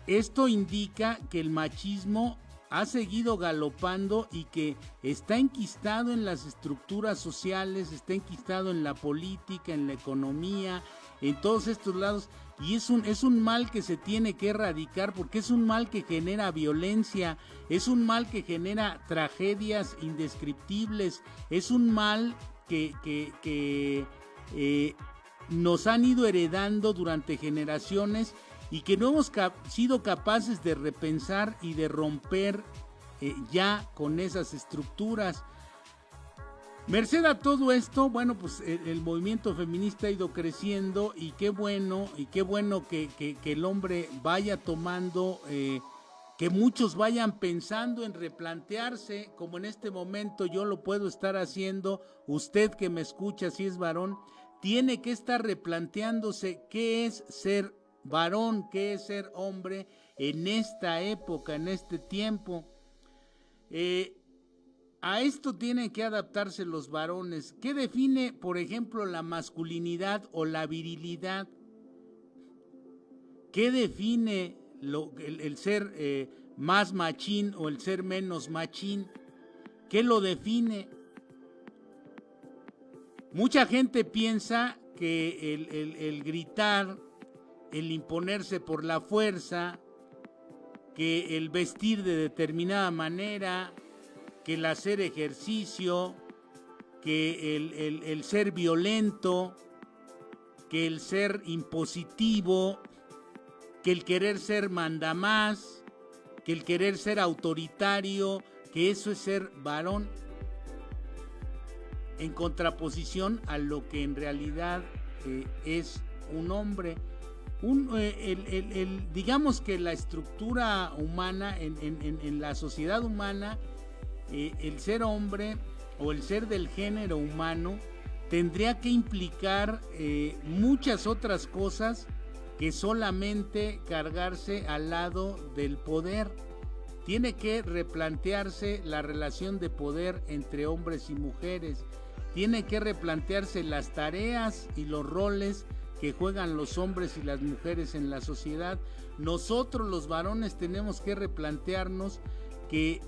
[SPEAKER 7] esto indica que el machismo ha seguido galopando y que está enquistado en las estructuras sociales, está enquistado en la política, en la economía, en todos estos lados, y es un mal que se tiene que erradicar, porque es un mal que genera violencia, es un mal que genera tragedias indescriptibles, es un mal que nos han ido heredando durante generaciones y que no hemos sido capaces de repensar y de romper ya con esas estructuras. Merced a todo esto, bueno, pues el movimiento feminista ha ido creciendo y qué bueno que el hombre vaya tomando, que muchos vayan pensando en replantearse, como en este momento yo lo puedo estar haciendo, usted que me escucha, si es varón, tiene que estar replanteándose qué es ser varón, qué es ser hombre en esta época, en este tiempo. A esto tienen que adaptarse los varones. ¿Qué define, por ejemplo, la masculinidad o la virilidad? ¿Qué define el ser más machín o el ser menos machín? ¿Qué lo define? Mucha gente piensa que el gritar, el imponerse por la fuerza, que el vestir de determinada manera, que el hacer ejercicio, que el ser violento, que el ser impositivo, que el querer ser mandamás, que el querer ser autoritario, que eso es ser varón, en contraposición a lo que en realidad es un hombre. Digamos que la estructura humana, en la sociedad humana, el ser hombre o el ser del género humano tendría que implicar muchas otras cosas que solamente cargarse al lado del poder. Tiene que replantearse la relación de poder entre hombres y mujeres. Tiene que replantearse las tareas y los roles que juegan los hombres y las mujeres en la sociedad. Nosotros los varones tenemos que replantearnos que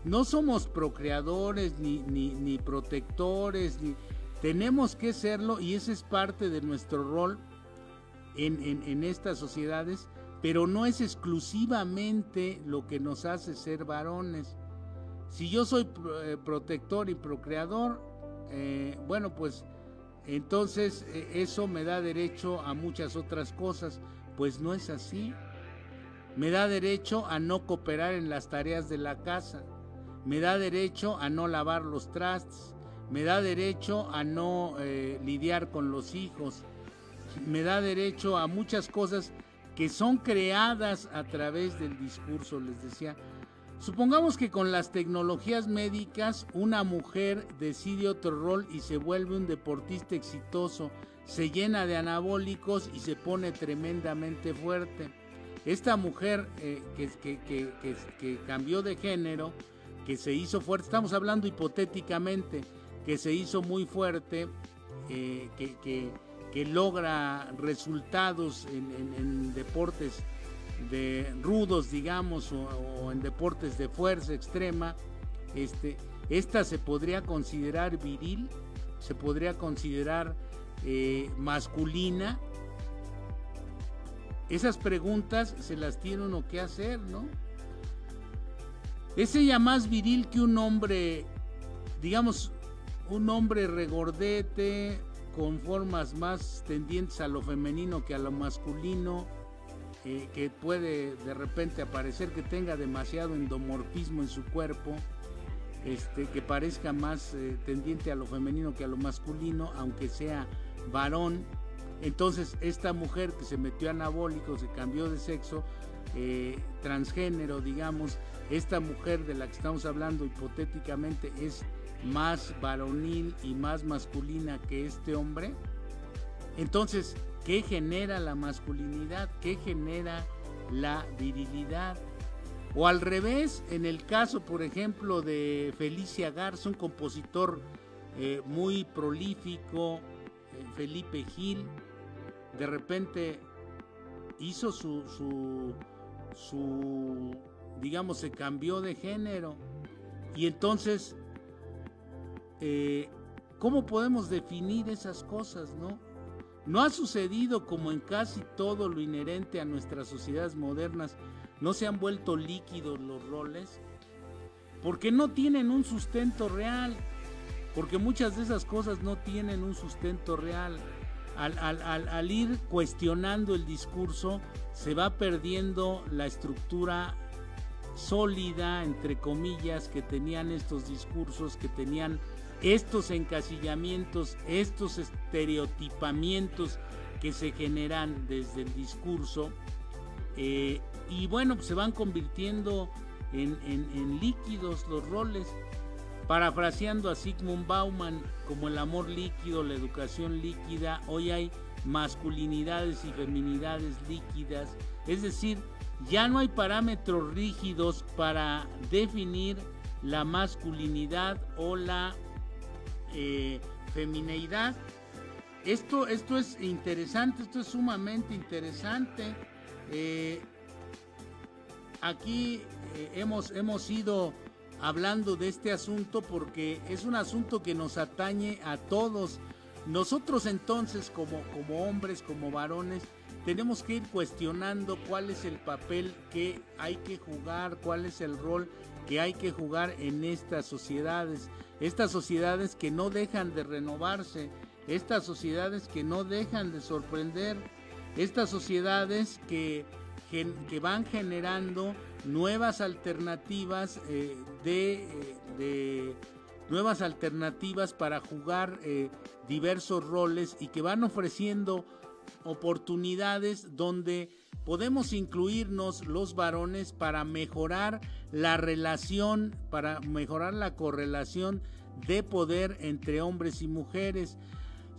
[SPEAKER 7] no somos procreadores ni protectores, tenemos que serlo, y ese es parte de nuestro rol en estas sociedades, pero no es exclusivamente lo que nos hace ser varones. Si yo soy protector y procreador, bueno, pues entonces eso me da derecho a muchas otras cosas. Pues no es así. Me da derecho a no cooperar en las tareas de la casa, me da derecho a no lavar los trastes, me da derecho a no lidiar con los hijos, me da derecho a muchas cosas que son creadas a través del discurso. Les decía, supongamos que con las tecnologías médicas una mujer decide otro rol y se vuelve un deportista exitoso, se llena de anabólicos y se pone tremendamente fuerte. Esta mujer que cambió de género, que se hizo fuerte, estamos hablando hipotéticamente, que se hizo muy fuerte, que logra resultados en deportes de rudos, digamos, o en deportes de fuerza extrema, esta se podría considerar viril, se podría considerar masculina. Esas preguntas se las tiene uno que hacer, ¿no? ¿Es ella más viril que un hombre, digamos, un hombre regordete, con formas más tendientes a lo femenino que a lo masculino, que puede de repente aparecer que tenga demasiado endomorfismo en su cuerpo, que parezca más tendiente a lo femenino que a lo masculino, aunque sea varón? Entonces esta mujer que se metió anabólico, se cambió de sexo, transgénero, digamos, esta mujer de la que estamos hablando hipotéticamente es más varonil y más masculina que este hombre. Entonces, ¿qué genera la masculinidad? ¿Qué genera la virilidad? O al revés, en el caso, por ejemplo, de Felicia Garza, un compositor muy prolífico, Felipe Gil, de repente hizo su digamos, se cambió de género. Y entonces, ¿cómo podemos definir esas cosas, no? No ha sucedido como en casi todo lo inherente a nuestras sociedades modernas. No se han vuelto líquidos los roles porque no tienen un sustento real, porque muchas de esas cosas no tienen un sustento real. Al ir cuestionando el discurso, se va perdiendo la estructura sólida, entre comillas, que tenían estos discursos, que tenían estos encasillamientos, estos estereotipamientos que se generan desde el discurso, y bueno, pues se van convirtiendo en líquidos los roles. Parafraseando a Zygmunt Bauman, como el amor líquido, la educación líquida, hoy hay masculinidades y feminidades líquidas, es decir, ya no hay parámetros rígidos para definir la masculinidad o la femineidad. Esto es interesante, esto es sumamente interesante. Aquí hemos ido hablando de este asunto porque es un asunto que nos atañe a todos. Nosotros entonces como hombres, como varones, tenemos que ir cuestionando cuál es el papel que hay que jugar, cuál es el rol que hay que jugar en estas sociedades que no dejan de renovarse, estas sociedades que no dejan de sorprender, estas sociedades que van generando nuevas alternativas nuevas alternativas para jugar diversos roles y que van ofreciendo oportunidades donde podemos incluirnos los varones para mejorar la relación, para mejorar la correlación de poder entre hombres y mujeres.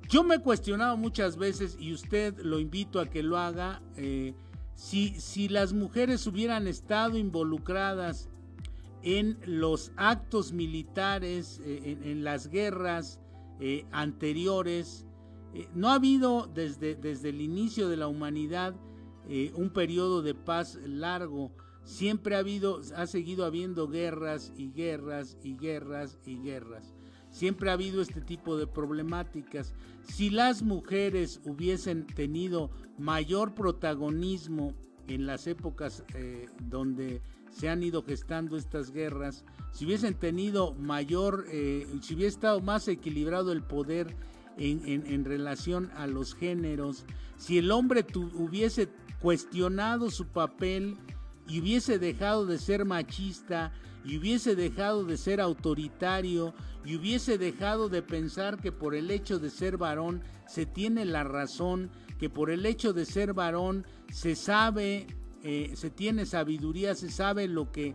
[SPEAKER 7] Yo me he cuestionado muchas veces, y usted lo invito a que lo haga, si las mujeres hubieran estado involucradas en los actos militares, en las guerras anteriores, no ha habido desde el inicio de la humanidad un periodo de paz largo. Siempre ha seguido habiendo guerras y guerras y guerras y guerras. Siempre ha habido este tipo de problemáticas. Si las mujeres hubiesen tenido mayor protagonismo en las épocas donde se han ido gestando estas guerras, si hubiesen tenido si hubiera estado más equilibrado el poder en relación a los géneros, si el hombre hubiese cuestionado su papel y hubiese dejado de ser machista y hubiese dejado de ser autoritario y hubiese dejado de pensar que por el hecho de ser varón se tiene la razón, que por el hecho de ser varón se sabe, se tiene sabiduría, se sabe lo que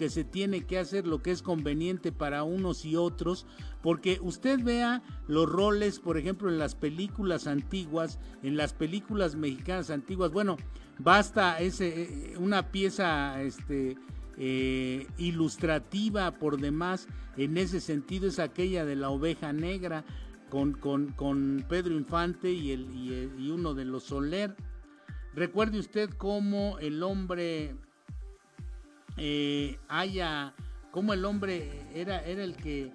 [SPEAKER 7] se tiene que hacer, lo que es conveniente para unos y otros, porque usted vea los roles, por ejemplo, en las películas antiguas, en las películas mexicanas antiguas, bueno, basta una pieza ilustrativa por demás en ese sentido, es aquella de la oveja negra con Pedro Infante y uno de los Soler. Recuerde usted cómo el hombre cómo el hombre era el que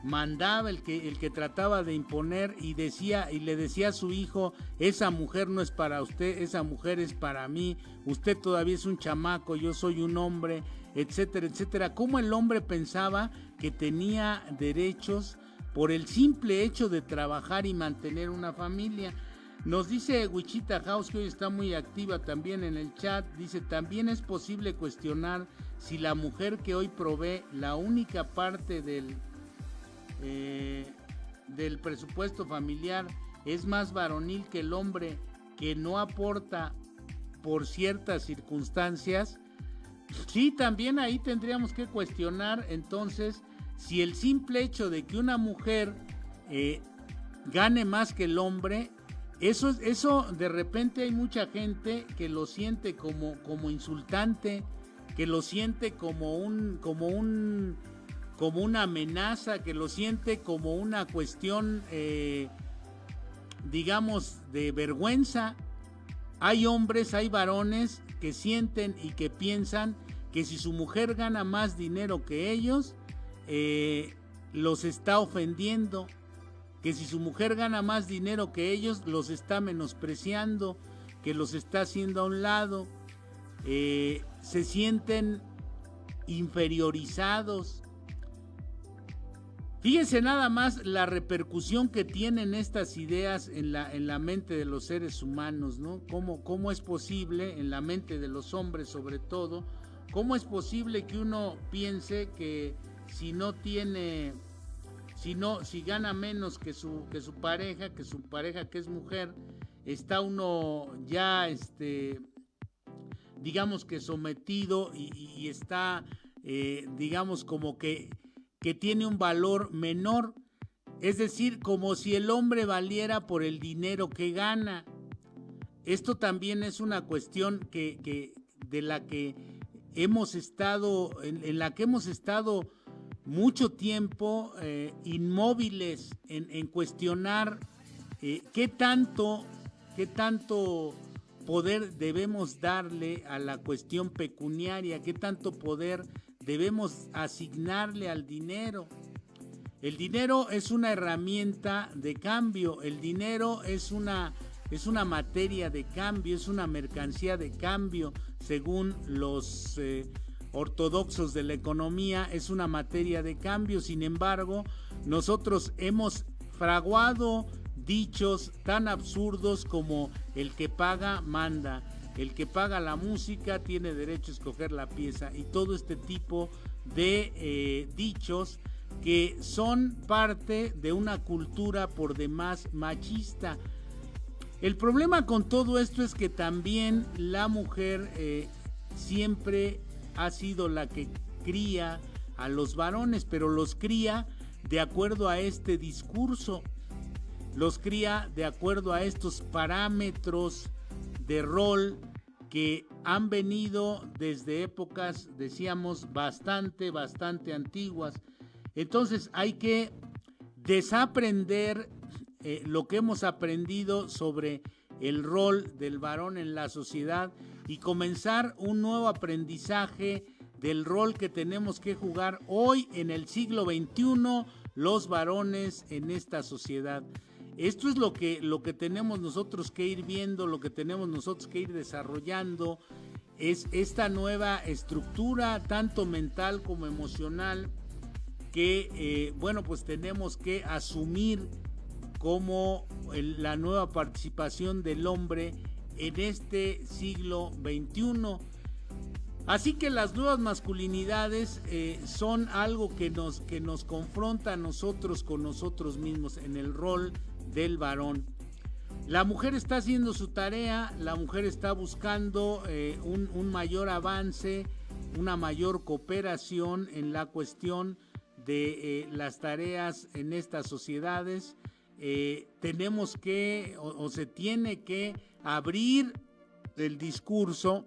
[SPEAKER 7] mandaba, el que trataba de imponer y le decía a su hijo: esa mujer no es para usted, esa mujer es para mí, usted todavía es un chamaco, yo soy un hombre, etcétera, etcétera. Cómo el hombre pensaba que tenía derechos por el simple hecho de trabajar y mantener una familia. Nos dice Wichita House, que hoy está muy activa también en el chat, dice: también es posible cuestionar si la mujer que hoy provee la única parte del presupuesto familiar es más varonil que el hombre que no aporta por ciertas circunstancias. Sí, también ahí tendríamos que cuestionar entonces si el simple hecho de que una mujer gane más que el hombre, eso de repente hay mucha gente que lo siente como insultante, que lo siente como una amenaza, que lo siente como una cuestión, digamos, de vergüenza. Hay hombres, hay varones que sienten y que piensan que si su mujer gana más dinero que ellos, los está ofendiendo, que si su mujer gana más dinero que ellos, los está menospreciando, que los está haciendo a un lado, se sienten inferiorizados. Fíjense nada más la repercusión que tienen estas ideas en la mente de los seres humanos, ¿no? ¿Cómo es posible, en la mente de los hombres sobre todo, cómo es posible que uno piense que si no tiene si gana menos que su pareja que es mujer, está uno ya digamos que sometido y está digamos como que tiene un valor menor, es decir, como si el hombre valiera por el dinero que gana. Esto también es una cuestión de la que hemos estado, en la que hemos estado mucho tiempo inmóviles en cuestionar qué tanto poder debemos darle a la cuestión pecuniaria, qué tanto poder debemos asignarle al dinero. El dinero es una herramienta de cambio, el dinero es una materia de cambio, es una mercancía de cambio, según los ortodoxos de la economía, es una materia de cambio. Sin embargo, nosotros hemos fraguado dichos tan absurdos como el que paga manda, el que paga la música tiene derecho a escoger la pieza, y todo este tipo de dichos que son parte de una cultura por demás machista. El problema con todo esto es que también la mujer siempre ha sido la que cría a los varones, pero los cría de acuerdo a este discurso, los cría de acuerdo a estos parámetros de rol que han venido desde épocas, decíamos, bastante antiguas. Entonces hay que desaprender lo que hemos aprendido sobre el rol del varón en la sociedad y comenzar un nuevo aprendizaje del rol que tenemos que jugar hoy en el siglo XXI los varones en esta sociedad. Esto es lo que tenemos nosotros que ir viendo, lo que tenemos nosotros que ir desarrollando, es esta nueva estructura tanto mental como emocional que pues tenemos que asumir como la nueva participación del hombre en este siglo XXI. Así que las nuevas masculinidades son algo que nos confronta a nosotros con nosotros mismos en el rol del varón. La mujer está haciendo su tarea, la mujer está buscando un mayor avance, una mayor cooperación en la cuestión de las tareas en estas sociedades. Tenemos que o se tiene que abrir el discurso.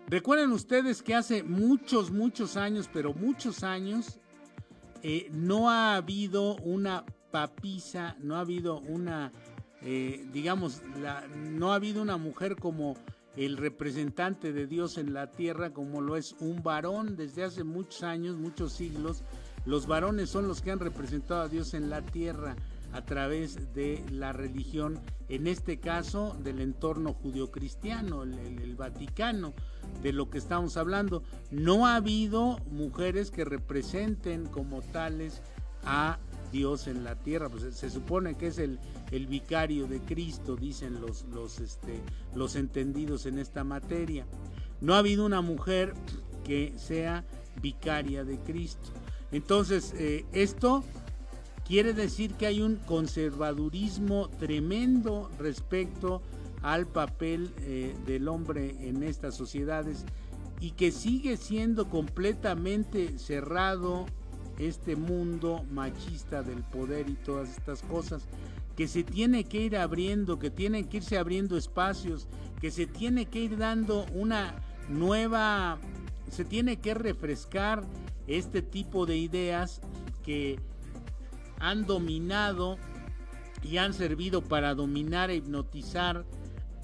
[SPEAKER 7] Recuerden ustedes que hace muchos años, pero muchos años, no ha habido una papisa, no ha habido una, no ha habido una mujer como el representante de Dios en la tierra, como lo es un varón. Desde hace muchos años, muchos siglos, los varones son los que han representado a Dios en la tierra a través de la religión, en este caso del entorno judio-cristiano, el Vaticano, de lo que estamos hablando. No ha habido mujeres que representen como tales a Dios en la tierra. Pues se supone que es el vicario de Cristo, dicen los entendidos en esta materia. No ha habido una mujer que sea vicaria de Cristo. Entonces, esto quiere decir que hay un conservadurismo tremendo respecto al papel del hombre en estas sociedades, y que sigue siendo completamente cerrado este mundo machista del poder y todas estas cosas, que se tiene que ir abriendo, que tienen que irse abriendo espacios, que se tiene que ir dando una nueva, se tiene que refrescar este tipo de ideas que han dominado y han servido para dominar e hipnotizar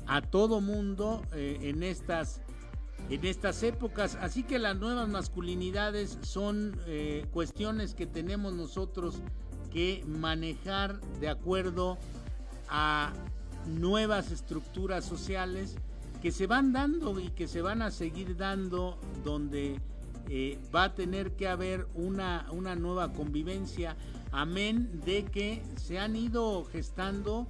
[SPEAKER 7] a todo mundo en estas épocas. Así que las nuevas masculinidades son cuestiones que tenemos nosotros que manejar de acuerdo a nuevas estructuras sociales que se van dando y que se van a seguir dando, donde va a tener que haber una nueva convivencia, amén de que se han ido gestando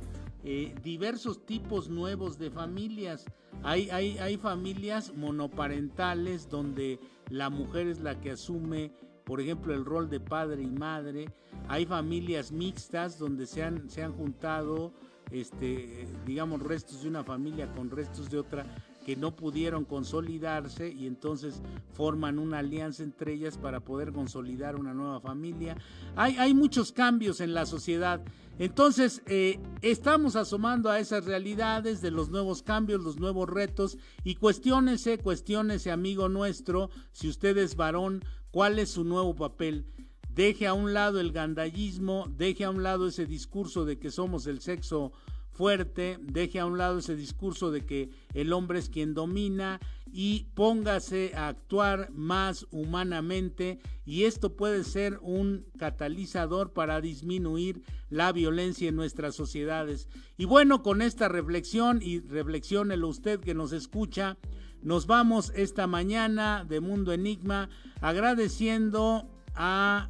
[SPEAKER 7] diversos tipos nuevos de familias. Hay familias monoparentales donde la mujer es la que asume por ejemplo, el rol de padre y madre. Hay familias mixtas donde se han juntado, digamos, restos de una familia con restos de otra, que no pudieron consolidarse y entonces forman una alianza entre ellas para poder consolidar una nueva familia. Hay muchos cambios en la sociedad, entonces estamos asomando a esas realidades de los nuevos cambios, los nuevos retos, y cuestiónese, amigo nuestro, si usted es varón, ¿cuál es su nuevo papel? Deje a un lado el gandallismo, deje a un lado ese discurso de que somos el sexo fuerte, deje a un lado ese discurso de que el hombre es quien domina y póngase a actuar más humanamente, y esto puede ser un catalizador para disminuir la violencia en nuestras sociedades. Y bueno, con esta reflexión, y reflexiónelo usted que nos escucha, nos vamos esta mañana de Mundo Enigma agradeciendo a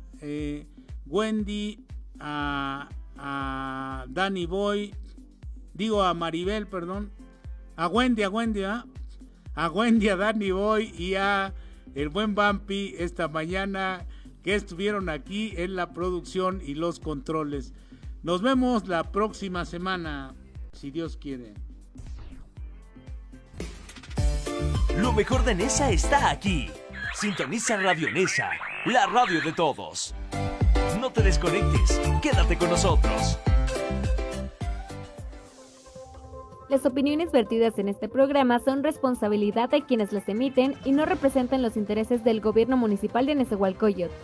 [SPEAKER 7] Wendy, a Danny Boy, a Maribel, perdón, a Wendy, a Danny Boy y a el buen Vampi esta mañana, que estuvieron aquí en la producción y los controles. Nos vemos la próxima semana, si Dios quiere.
[SPEAKER 6] Lo mejor de Nesa está aquí. Sintoniza Radio Nesa, la radio de todos. No te desconectes, quédate con nosotros.
[SPEAKER 1] Las opiniones vertidas en este programa son responsabilidad de quienes las emiten y no representan los intereses del Gobierno Municipal de Nezahualcóyotl.